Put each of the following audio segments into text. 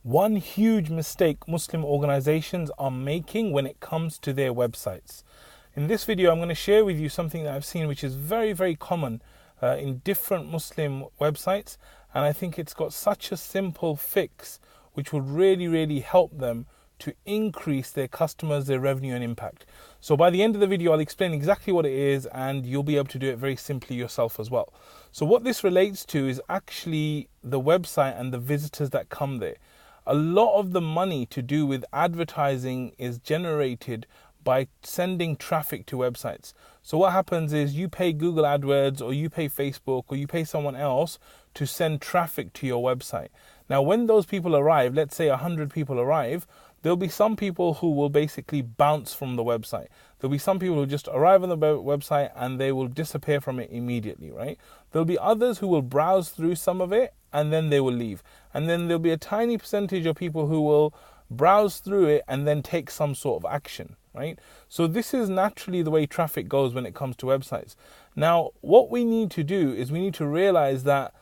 One huge mistake Muslim organizations are making when it comes to their websites. In this video, I'm going to share with you something that I've seen which is very, very common in different Muslim websites. And I think it's got such a simple fix which would really, really help them to increase their customers, their revenue and impact. So by the end of the video, I'll explain exactly what it is and you'll be able to do it very simply yourself as well. So what this relates to is actually the website and the visitors that come there. A lot of the money to do with advertising is generated by sending traffic to websites. So what happens is you pay Google AdWords or you pay Facebook or you pay someone else to send traffic to your website. Now, when those people arrive, let's say 100 people arrive, there'll be some people who will basically bounce from the website. There'll be some people who just arrive on the website and they will disappear from it immediately, right? There'll be others who will browse through some of it and then they will leave. And then there'll be a tiny percentage of people who will browse through it and then take some sort of action, right? So this is naturally the way traffic goes when it comes to websites. Now, what we need to do is we need to realize that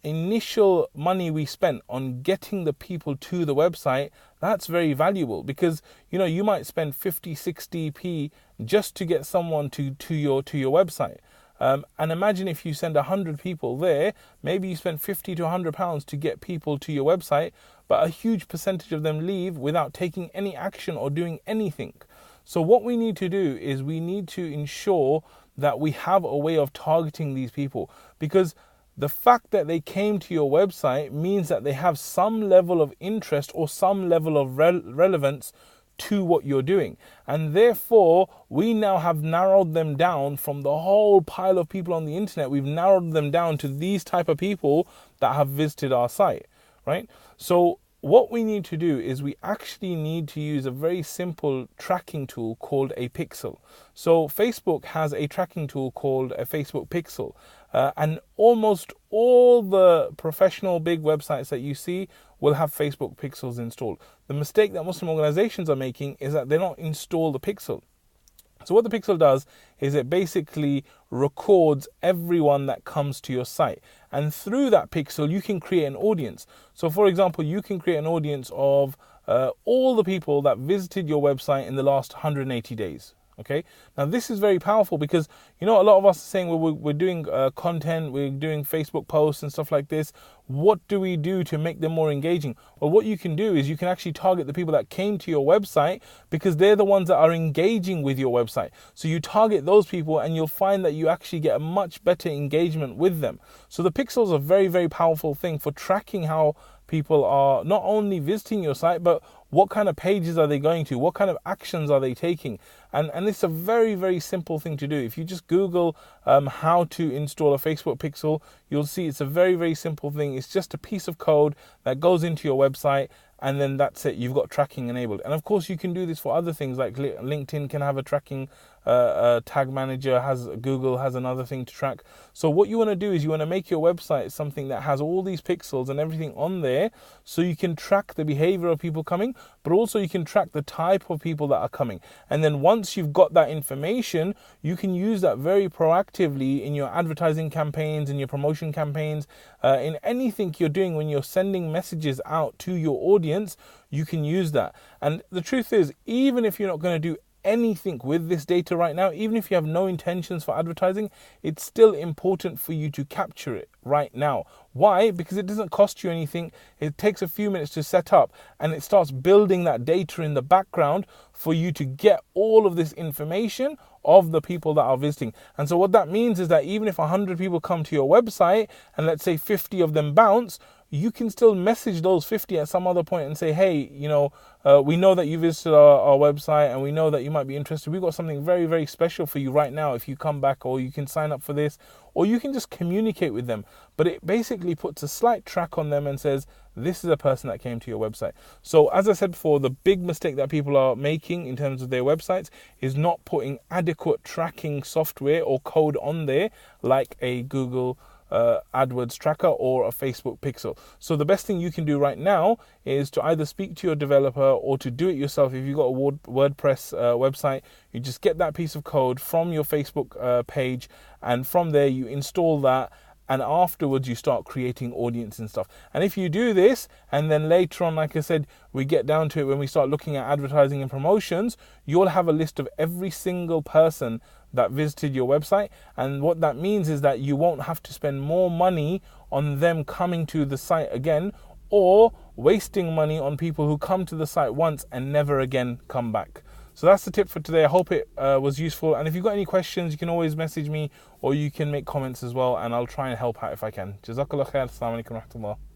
initial money we spent on getting the people to the website, that's very valuable because, you might spend 50, 60p just to get someone to your website. And imagine if you send 100 people there, maybe you spend 50 to 100 pounds to get people to your website, but a huge percentage of them leave without taking any action or doing anything. So what we need to do is we need to ensure that we have a way of targeting these people, because the fact that they came to your website means that they have some level of interest or some level of relevance to what you're doing. And therefore, we now have narrowed them down from the whole pile of people on the internet. We've narrowed them down to these type of people that have visited our site, right? So what we need to do is we actually need to use a very simple tracking tool called a pixel. So Facebook has a tracking tool called a Facebook pixel. And almost all the professional big websites that you see will have Facebook pixels installed. The mistake that Muslim organizations are making is that they don't install the pixel. So what the pixel does is it basically records everyone that comes to your site. And through that pixel, you can create an audience. So for example, you can create an audience of all the people that visited your website in the last 180 days. Okay. Now this is very powerful because, a lot of us are saying, well, we're doing content, we're doing Facebook posts and stuff like this. What do we do to make them more engaging? Well, what you can do is you can actually target the people that came to your website because they're the ones that are engaging with your website. So you target those people and you'll find that you actually get a much better engagement with them. So the pixels are a very, very powerful thing for tracking how people are not only visiting your site, but what kind of pages are they going to? What kind of actions are they taking? And it's a very, very simple thing to do. If you just Google how to install a Facebook pixel, you'll see it's a very, very simple thing. It's just a piece of code that goes into your website and then that's it. You've got tracking enabled. And of course, you can do this for other things like LinkedIn can have a tracking tag manager, Google has another thing to track. So what you want to do is you want to make your website something that has all these pixels and everything on there so you can track the behavior of people coming, but also you can track the type of people that are coming. And then once you've got that information, you can use that very proactively in your advertising campaigns, in your promotion campaigns, in anything you're doing when you're sending messages out to your audience, you can use that. And the truth is, even if you're not going to do anything with this data right now, even if you have no intentions for advertising, it's still important for you to capture it right now. Why? Because it doesn't cost you anything. It takes a few minutes to set up and it starts building that data in the background for you to get all of this information of the people that are visiting. And so what that means is that even if 100 people come to your website and let's say 50 of them bounce, you can still message those 50 at some other point and say, hey, we know that you visited our website and we know that you might be interested. We've got something very, very special for you right now if you come back, or you can sign up for this, or you can just communicate with them. But it basically puts a slight track on them and says, this is a person that came to your website. So as I said before, the big mistake that people are making in terms of their websites is not putting adequate tracking software or code on there like a Google AdWords tracker or a Facebook pixel. So the best thing you can do right now is to either speak to your developer or to do it yourself. If you've got a WordPress website, you just get that piece of code from your Facebook page, and from there you install that and afterwards you start creating audience and stuff. And if you do this, and then later on, like I said, we get down to it when we start looking at advertising and promotions, you'll have a list of every single person that visited your website. And what that means is that you won't have to spend more money on them coming to the site again, or wasting money on people who come to the site once and never again come back. So that's the tip for today. I hope it was useful. And if you've got any questions, you can always message me, or you can make comments as well, and I'll try and help out if I can. Jazakallah khair. Assalamu alaikum wa rahmatullah.